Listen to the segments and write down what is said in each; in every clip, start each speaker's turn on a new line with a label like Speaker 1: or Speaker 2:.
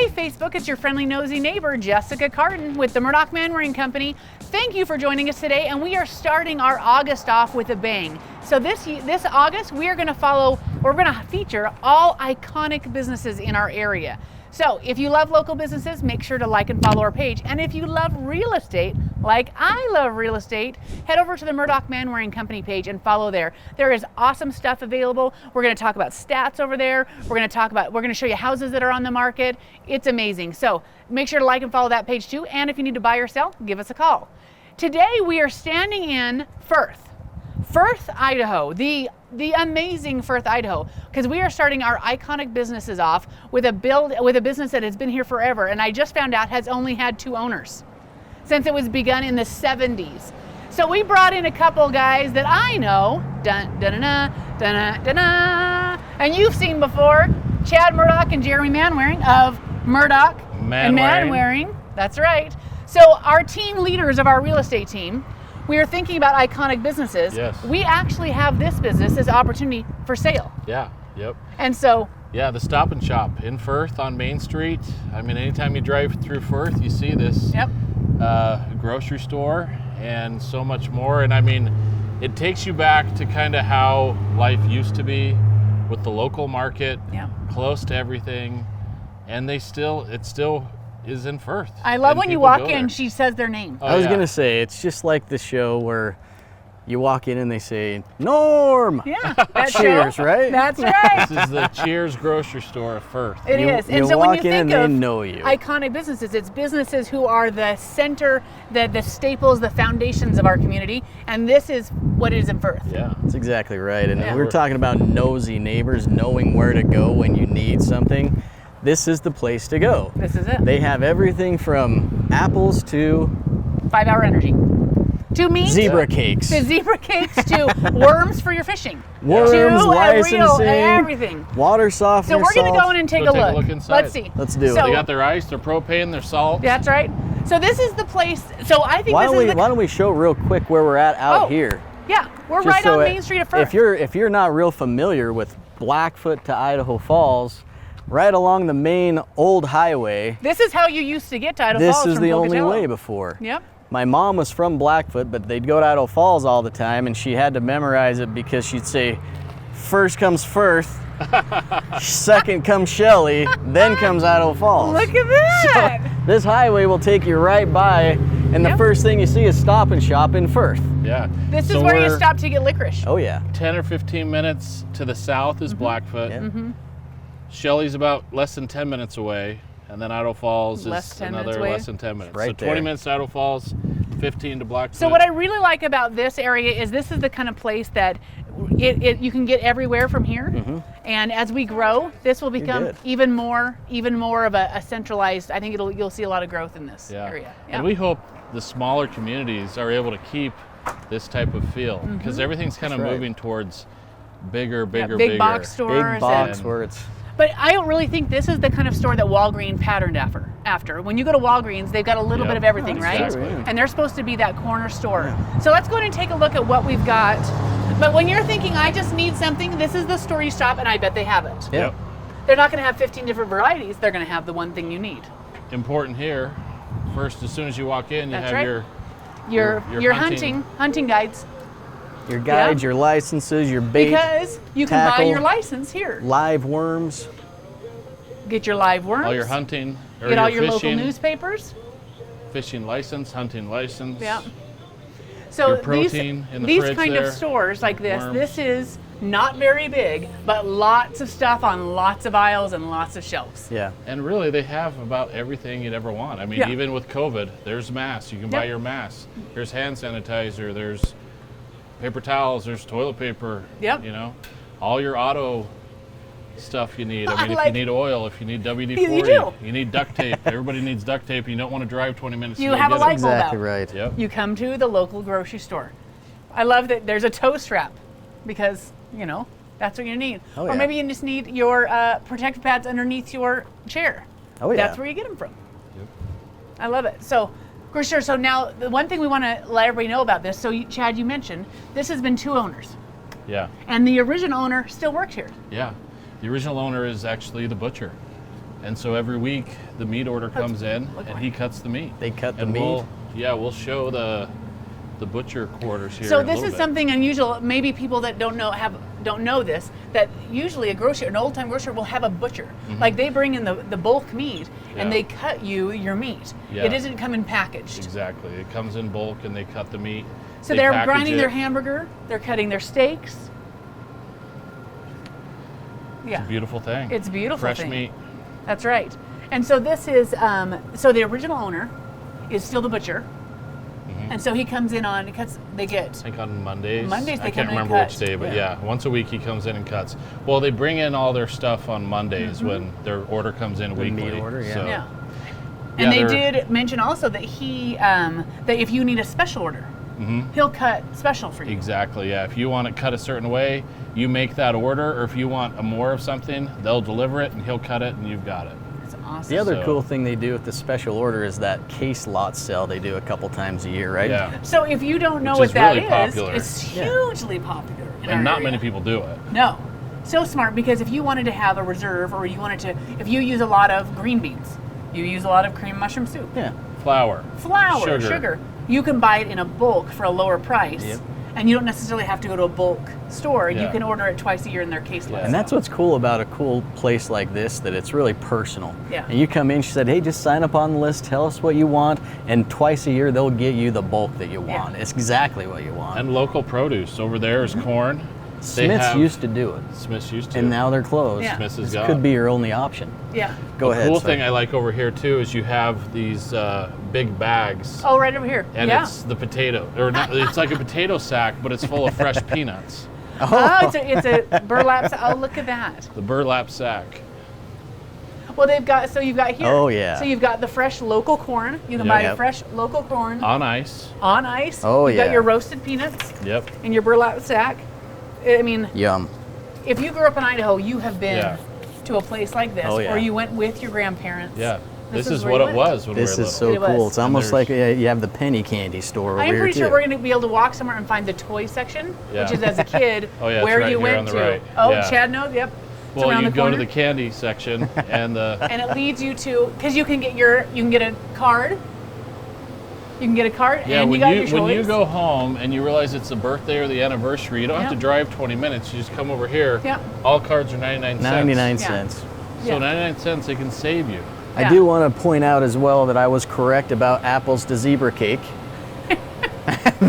Speaker 1: Hey Facebook, it's your friendly nosy neighbor, Jessica Carton with the Murdock Manwaring Company. Thank you for joining us today, and we are starting our August off with a bang. So this August, we're going to feature all iconic businesses in our area. So if you love local businesses, make sure to like and follow our page. And if you love real estate, like I love real estate, head over to the Murdock Manwaring Company page and follow there. There is awesome stuff available. We're going to talk about stats over there. We're going to show you houses that are on the market. It's amazing. So make sure to like and follow that page too. And if you need to buy or sell, give us a call. Today we are standing in Firth, Idaho, the amazing Firth, Idaho, because we are starting our iconic businesses off with a business that has been here forever, and I just found out has only had 2 owners since it was begun in the 70s. So we brought in a couple guys that I know, and you've seen before, Chad Murdock and Jeremy Manwaring of Murdock and Manwaring. That's right. So our team leaders of our real estate team, we are thinking about iconic businesses.
Speaker 2: Yes. We
Speaker 1: actually have this business as opportunity for sale.
Speaker 2: Yeah, yep.
Speaker 1: And so...
Speaker 2: Yeah, the Stop and Shop in Firth on Main Street. I mean, anytime you drive through Firth, you see this grocery store and so much more. And I mean, it takes you back to kind of how life used to be with the local market, close to everything. And it still is in Firth.
Speaker 1: I love when you walk in, she says their name.
Speaker 3: I was gonna say, it's just like the show where you walk in and they say, Norm!
Speaker 1: Yeah,
Speaker 3: Cheers, right?
Speaker 1: That's right.
Speaker 2: This is the Cheers grocery store of Firth.
Speaker 1: It is. And
Speaker 3: you
Speaker 1: so when
Speaker 3: walk
Speaker 1: you
Speaker 3: in
Speaker 1: think
Speaker 3: and
Speaker 1: of
Speaker 3: they know you.
Speaker 1: iconic businesses, it's businesses who are the center, the staples, the foundations of our community, and this is what it is in Firth.
Speaker 2: Yeah.
Speaker 3: That's exactly right. And we're talking about nosy neighbors, knowing where to go when you need something. This is the place to go.
Speaker 1: This is it.
Speaker 3: They have everything from apples to
Speaker 1: 5-hour energy. To meat.
Speaker 3: Zebra cakes.
Speaker 1: To zebra cakes to worms for your fishing.
Speaker 3: Worms,
Speaker 1: to
Speaker 3: licensing,
Speaker 1: everything.
Speaker 3: Water softener.
Speaker 1: So we're going to go in and take a look.
Speaker 2: Inside.
Speaker 1: Let's see.
Speaker 3: Let's do it.
Speaker 2: They got their ice, their propane, their salt.
Speaker 1: That's right. So this is the place. So I think
Speaker 3: why don't we show real quick where we're at out here?
Speaker 1: Yeah, we're
Speaker 3: Just
Speaker 1: right
Speaker 3: so
Speaker 1: on Main Street of Firth.
Speaker 3: If you're not real familiar with Blackfoot to Idaho Falls, right along the main old highway.
Speaker 1: This is how you used to get to Idaho Falls.
Speaker 3: This is
Speaker 1: from
Speaker 3: the only
Speaker 1: Pocatello.
Speaker 3: way before.
Speaker 1: Yep.
Speaker 3: My mom was from Blackfoot, but they'd go to Idaho Falls all the time, and she had to memorize it because she'd say, first comes Firth, second comes Shelley, then comes Idaho Falls.
Speaker 1: Look at that!
Speaker 3: So this highway will take you right by, and the first thing you see is Stop and Shop in Firth.
Speaker 2: Yeah.
Speaker 1: This is where you stop to get licorice.
Speaker 3: Oh yeah.
Speaker 2: 10 or 15 minutes to the south is Blackfoot.
Speaker 3: Yeah.
Speaker 2: Shelley's about less than 10 minutes away, and then Idaho Falls is another less than 10 minutes.
Speaker 3: Right
Speaker 2: so 20 minutes to Idaho Falls, 15 to Blackfoot.
Speaker 1: So what I really like about this area is this is the kind of place that you can get everywhere from here. And as we grow, this will become even more of a centralized. I think you'll see a lot of growth in this area. Yeah.
Speaker 2: And we hope the smaller communities are able to keep this type of feel because everything's kind of moving towards bigger
Speaker 1: big box stores.
Speaker 3: Big box where it's.
Speaker 1: But I don't really think this is the kind of store that Walgreens patterned after. When you go to Walgreens, they've got a little bit of everything, right?
Speaker 2: Exactly.
Speaker 1: And they're supposed to be that corner store. So let's go ahead and take a look at what we've got. But when you're thinking, I just need something, this is the store you stop, and I bet they have it.
Speaker 2: Yep.
Speaker 1: They're not going to have 15 different varieties. They're going to have the one thing you need.
Speaker 2: Important here. First, as soon as you walk in, you have
Speaker 1: your hunting guides.
Speaker 3: Your guides, your licenses, your bait.
Speaker 1: Because you can buy your license here.
Speaker 3: Live worms.
Speaker 1: Get your live worms.
Speaker 2: All your hunting. Or
Speaker 1: Get all your
Speaker 2: fishing,
Speaker 1: local newspapers.
Speaker 2: Fishing license, hunting license.
Speaker 1: Yeah. So
Speaker 2: your protein in the
Speaker 1: these
Speaker 2: fridge
Speaker 1: kind
Speaker 2: there,
Speaker 1: of stores like this,
Speaker 2: worms.
Speaker 1: this is not very big, but lots of stuff on lots of aisles and lots of shelves.
Speaker 3: Yeah.
Speaker 2: And really, they have about everything you'd ever want. I mean, even with COVID, there's masks. You can buy your masks. There's hand sanitizer. There's paper towels. There's toilet paper.
Speaker 1: Yep.
Speaker 2: You know, all your auto stuff you need. I mean, if you need oil, if you need WD-40, you need duct tape. Everybody needs duct tape. You don't want to drive 20 minutes.
Speaker 1: You
Speaker 2: to go
Speaker 1: have a
Speaker 2: get
Speaker 1: light
Speaker 2: it.
Speaker 1: bulb
Speaker 3: Exactly
Speaker 1: out.
Speaker 3: right.
Speaker 2: Yep.
Speaker 1: You come to the local grocery store. I love that there's a toe strap because, you know, that's what you need.
Speaker 3: Oh,
Speaker 1: or
Speaker 3: yeah.
Speaker 1: maybe you just need your protective pads underneath your chair.
Speaker 3: Oh, yeah.
Speaker 1: That's where you get them from. Yep. I love it. So, for sure. So now, the one thing we want to let everybody know about this, so Chad, you mentioned, this has been 2 owners.
Speaker 2: Yeah.
Speaker 1: And the original owner still works here.
Speaker 2: Yeah. The original owner is actually the butcher. And so every week the meat order comes in and he cuts the meat.
Speaker 3: They cut the
Speaker 2: and
Speaker 3: meat.
Speaker 2: We'll show the butcher quarters here.
Speaker 1: So
Speaker 2: in a
Speaker 1: this
Speaker 2: little
Speaker 1: is
Speaker 2: bit.
Speaker 1: something unusual. Maybe people that don't know this, that usually a grocer, an old time grocer, will have a butcher. Like they bring in the bulk meat and they cut you your meat.
Speaker 2: Yeah.
Speaker 1: It doesn't come in packaged.
Speaker 2: Exactly. It comes in bulk and they cut the meat.
Speaker 1: So
Speaker 2: they
Speaker 1: they're
Speaker 2: package
Speaker 1: grinding
Speaker 2: it.
Speaker 1: their hamburger. They're cutting their steaks.
Speaker 2: It's a beautiful thing.
Speaker 1: It's a beautiful
Speaker 2: Fresh
Speaker 1: thing.
Speaker 2: meat.
Speaker 1: That's right. And so this is, so the original owner is still the butcher. And so he comes in on, they get,
Speaker 2: I think on Mondays.
Speaker 1: Mondays they
Speaker 2: I
Speaker 1: come
Speaker 2: can't
Speaker 1: in and
Speaker 2: remember
Speaker 1: cut.
Speaker 2: which day, but yeah, once a week he comes in and cuts. Well, they bring in all their stuff on Mondays when their order comes in weekly.
Speaker 3: meat order, yeah.
Speaker 2: So,
Speaker 1: yeah. And
Speaker 2: yeah,
Speaker 1: they
Speaker 2: they're-
Speaker 1: did mention also that that if you need a special order, he'll cut special for you.
Speaker 2: Exactly, yeah. If you want it cut a certain way, you make that order, or if you want a more of something, they'll deliver it and he'll cut it and you've got it.
Speaker 1: It's awesome.
Speaker 3: The other
Speaker 2: So-
Speaker 3: cool thing they do with the special order is that case lot sale they do a couple times a year, right?
Speaker 2: Yeah.
Speaker 1: So if you don't know
Speaker 2: Which
Speaker 1: what
Speaker 2: is
Speaker 1: that
Speaker 2: really
Speaker 1: is,
Speaker 2: popular.
Speaker 1: it's hugely popular. in our
Speaker 2: And not
Speaker 1: area.
Speaker 2: many people do it.
Speaker 1: No. So smart, because if you wanted to have a reserve, or if you use a lot of green beans, you use a lot of cream mushroom soup,
Speaker 3: Yeah.
Speaker 2: Flour.
Speaker 1: sugar, you can buy it in a bulk for a lower price.
Speaker 3: Yep.
Speaker 1: And you don't necessarily have to go to a bulk store. You
Speaker 2: Yeah.
Speaker 1: can order it twice a year in their case lot.
Speaker 3: And that's what's cool about a cool place like this, that it's really personal.
Speaker 1: Yeah.
Speaker 3: And you come in, she said, hey, just sign up on the list, tell us what you want, and twice a year they'll get you the bulk that you want. It's exactly what you want.
Speaker 2: And local produce. Over there is corn. They
Speaker 3: Smith's
Speaker 2: have-
Speaker 3: used to do it,
Speaker 2: Smith's used to.
Speaker 3: and now they're closed.
Speaker 1: Yeah.
Speaker 2: Smith's is
Speaker 3: This
Speaker 2: gone.
Speaker 3: could be your only option.
Speaker 1: Yeah.
Speaker 3: Go
Speaker 2: the
Speaker 3: ahead.
Speaker 2: cool
Speaker 3: sorry.
Speaker 2: thing I like over here too is you have these big bags.
Speaker 1: Oh, right over here.
Speaker 2: And
Speaker 1: yeah.
Speaker 2: it's the potato, or not, it's like a potato sack, but it's full of fresh peanuts.
Speaker 1: Oh, it's a burlap. Oh, look at that.
Speaker 2: The burlap sack.
Speaker 1: Well, you've got here.
Speaker 3: Oh, yeah.
Speaker 1: So you've got the fresh local corn. You can
Speaker 2: Yeah.
Speaker 1: buy
Speaker 3: Yep.
Speaker 1: fresh local corn
Speaker 2: On ice.
Speaker 1: on ice.
Speaker 3: Oh,
Speaker 1: You've
Speaker 3: yeah.
Speaker 1: got your roasted peanuts
Speaker 2: Yep.
Speaker 1: in your burlap sack. I mean,
Speaker 3: Yum.
Speaker 1: if you grew up in Idaho, you have been
Speaker 2: Yeah.
Speaker 1: to a place like this,
Speaker 3: Oh, yeah.
Speaker 1: or you went with your grandparents.
Speaker 2: Yeah. This is
Speaker 1: where
Speaker 2: what
Speaker 1: you
Speaker 2: it
Speaker 1: went.
Speaker 2: was when
Speaker 3: This
Speaker 2: we were
Speaker 3: is
Speaker 2: little.
Speaker 3: so
Speaker 1: It was.
Speaker 3: cool. It's
Speaker 2: And
Speaker 3: almost
Speaker 2: there's-
Speaker 3: like you have the penny candy store over
Speaker 1: I'm
Speaker 3: here
Speaker 1: pretty sure
Speaker 3: too.
Speaker 1: we're going to be able to walk somewhere and find the toy section,
Speaker 2: Yeah.
Speaker 1: which is as a kid
Speaker 2: Oh, yeah, it's
Speaker 1: where
Speaker 2: right
Speaker 1: you
Speaker 2: here
Speaker 1: went
Speaker 2: on the
Speaker 1: to.
Speaker 2: right.
Speaker 1: Oh,
Speaker 2: Yeah.
Speaker 1: Chad knows. Yep. It's
Speaker 2: Well,
Speaker 1: around
Speaker 2: you
Speaker 1: the
Speaker 2: go
Speaker 1: corner.
Speaker 2: to the candy section and
Speaker 1: and it leads you to, because you can get a card. You can get a card,
Speaker 2: yeah,
Speaker 1: and
Speaker 2: when
Speaker 1: you got
Speaker 2: you
Speaker 1: your
Speaker 2: when you
Speaker 1: choice.
Speaker 2: go home and you realize it's the birthday or the anniversary, you don't have
Speaker 1: Yeah.
Speaker 2: to drive 20 minutes. You just come over here.
Speaker 1: Yeah.
Speaker 2: All cards are 99 cents.
Speaker 3: 99
Speaker 1: Yeah.
Speaker 3: cents.
Speaker 2: So
Speaker 1: Yeah.
Speaker 2: 99 cents, they can save you.
Speaker 3: I do want to point out as well that I was correct about apples to zebra cake.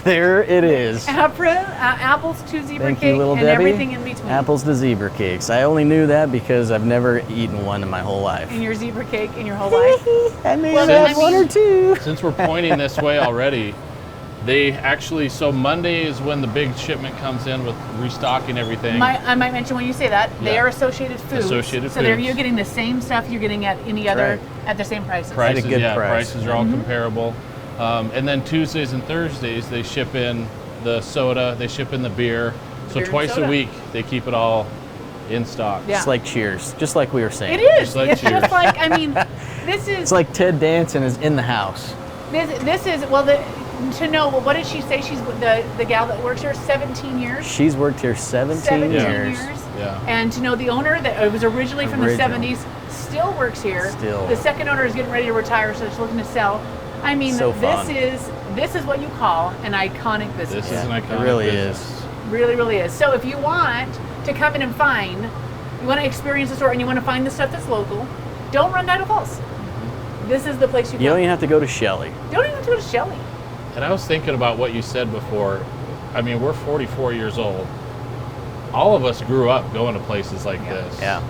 Speaker 3: There it is.
Speaker 1: Apples to zebra
Speaker 3: Thank
Speaker 1: cake
Speaker 3: you, little
Speaker 1: and
Speaker 3: Debbie.
Speaker 1: everything in between.
Speaker 3: Apples to zebra cakes. I only knew that because I've never eaten one in my whole life.
Speaker 1: in your zebra cake in your whole life.
Speaker 3: I may
Speaker 1: Well,
Speaker 3: have
Speaker 1: I
Speaker 3: had one or
Speaker 1: mean-
Speaker 3: two.
Speaker 2: Since we're pointing this way already, they actually, so Monday is when the big shipment comes in with restocking everything.
Speaker 1: I might mention when you say that they
Speaker 2: Yeah.
Speaker 1: are Associated Foods.
Speaker 2: Associated
Speaker 1: so there
Speaker 2: Foods.
Speaker 1: you're getting the same stuff you're getting at any other
Speaker 3: right.
Speaker 1: at the same prices.
Speaker 2: prices,
Speaker 3: At a good
Speaker 2: yeah,
Speaker 3: price.
Speaker 2: prices are all
Speaker 1: Mm-hmm.
Speaker 2: comparable. And then Tuesdays and Thursdays, they ship in the soda, they ship in the beer. So
Speaker 1: Beer and
Speaker 2: twice a
Speaker 1: soda.
Speaker 2: week, they keep it all in stock.
Speaker 1: Yeah.
Speaker 3: Just like Cheers. Just like we were saying.
Speaker 1: It is.
Speaker 2: Just like
Speaker 1: it's
Speaker 2: Cheers.
Speaker 1: just like, I mean, this is
Speaker 3: It's like Ted Danson is in the house.
Speaker 1: this is well to know, well, what did she say? She's the gal that works here 17 years.
Speaker 3: She's worked here 17 years.
Speaker 2: Yeah.
Speaker 1: And to know the owner that was originally from the
Speaker 3: Original.
Speaker 1: 70s still works here.
Speaker 3: Still.
Speaker 1: The second owner is getting ready to retire, so she's looking to sell. I mean,
Speaker 3: So fun.
Speaker 1: this is what you call an iconic business.
Speaker 2: This is an
Speaker 3: Yeah,
Speaker 2: iconic
Speaker 3: it really
Speaker 2: business.
Speaker 1: Really, really is. So if you want to come in and you want to experience the store and you want to find the stuff that's local, don't run to Idaho Falls. This is the place you
Speaker 3: You
Speaker 1: go.
Speaker 3: don't even have to go to Shelley.
Speaker 1: Don't even have to go to Shelley.
Speaker 2: And I was thinking about what you said before. I mean, we're 44 years old. All of us grew up going to places like this.
Speaker 3: Yeah.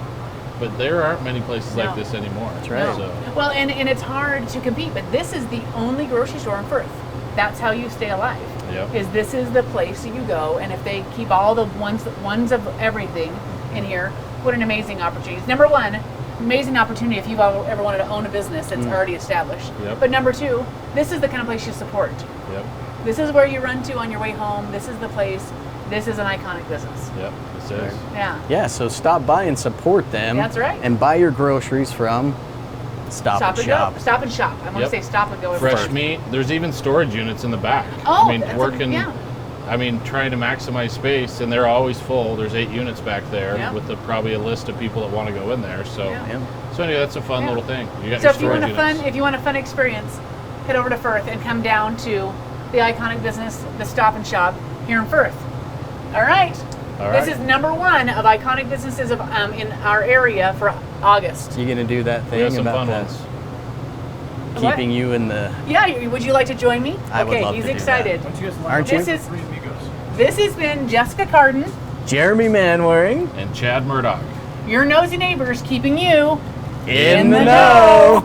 Speaker 2: But there aren't many places
Speaker 1: No.
Speaker 2: like this anymore. That's
Speaker 3: right.
Speaker 2: So,
Speaker 1: Well, and it's hard to compete, but this is the only grocery store in Firth. That's how you stay alive.
Speaker 2: Yep.
Speaker 1: This is the place that you go, and if they keep all the ones of everything in here, what an amazing opportunity. Number one, amazing opportunity if you've ever wanted to own a business that's already established.
Speaker 2: Yep.
Speaker 1: But number two, this is the kind of place you support.
Speaker 2: Yep.
Speaker 1: This is where you run to on your way home. This is the place. This is an iconic business.
Speaker 2: Yep. This is.
Speaker 1: Yeah.
Speaker 3: Yeah, so stop by and support them.
Speaker 1: That's right.
Speaker 3: And buy your groceries from Stop and Shop.
Speaker 1: Go. Stop and shop. I want
Speaker 2: Yep.
Speaker 1: to say stop and go.
Speaker 2: Fresh
Speaker 1: first.
Speaker 2: meat. There's even storage units in the back.
Speaker 1: Oh,
Speaker 2: I mean,
Speaker 1: that's
Speaker 2: working
Speaker 1: yeah.
Speaker 2: I mean, trying to maximize space, and they're always full. There's 8 units back there
Speaker 1: Yeah.
Speaker 2: with probably a list of people that want to go in there. So,
Speaker 1: Yeah.
Speaker 2: so anyway, that's a fun little thing. You got
Speaker 1: So
Speaker 2: your
Speaker 1: if you want
Speaker 2: storage
Speaker 1: a
Speaker 2: units.
Speaker 1: if you want a fun experience, head over to Firth and come down to the iconic business, the Stop and Shop here in Firth. All right.
Speaker 2: All right.
Speaker 1: This is number 1 of iconic businesses of in our area for August.
Speaker 3: You gonna do that
Speaker 2: We
Speaker 3: thing
Speaker 2: got some
Speaker 3: about
Speaker 2: fun
Speaker 3: that?
Speaker 2: ones.
Speaker 3: Keeping you in the.
Speaker 1: Yeah, would you like to join me?
Speaker 3: I would
Speaker 1: okay,
Speaker 3: love
Speaker 1: he's
Speaker 3: to do
Speaker 1: excited.
Speaker 3: Aren't
Speaker 1: This
Speaker 3: you?
Speaker 1: is this has been Jessica Carden,
Speaker 3: Jeremy Manwaring.
Speaker 2: And Chad Murdock.
Speaker 1: your nosy neighbors, keeping you
Speaker 3: In the know.